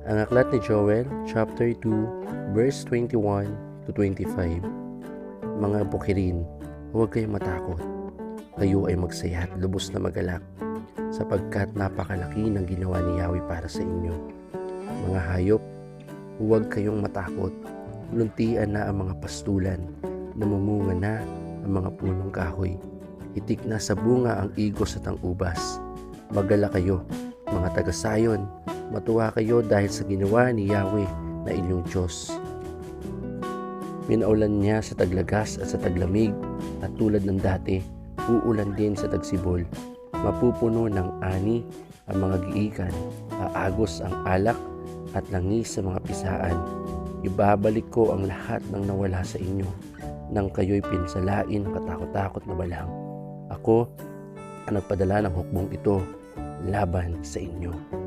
Ang aklat ni Joel, chapter 2, verse 21 to 25. Mga bukirin, huwag kayong matakot. Kayo ay magsaya at lubos na magalak, sapagkat napakalaki ng ginawa ni Yahweh para sa inyo. Mga hayop, huwag kayong matakot. Luntian na ang mga pastulan, namumunga na ang mga punong kahoy. Hitik na sa bunga ang igos at ang ubas. Magalak kayo, mga taga-Sayon, matuwa kayo dahil sa ginawa ni Yahweh na inyong Diyos. Pinaulan niya sa taglagas at sa taglamig, at tulad ng dati, uulan din sa tagsibol. Mapupuno ng ani ang mga giikan, aagos ang alak at langis sa mga pisaan. Ibabalik ko ang lahat ng nawala sa inyo, nang kayo'y pinsalain ng katakot-takot na balang. Ako ang nagpadala ng hukbong ito laban sa inyo.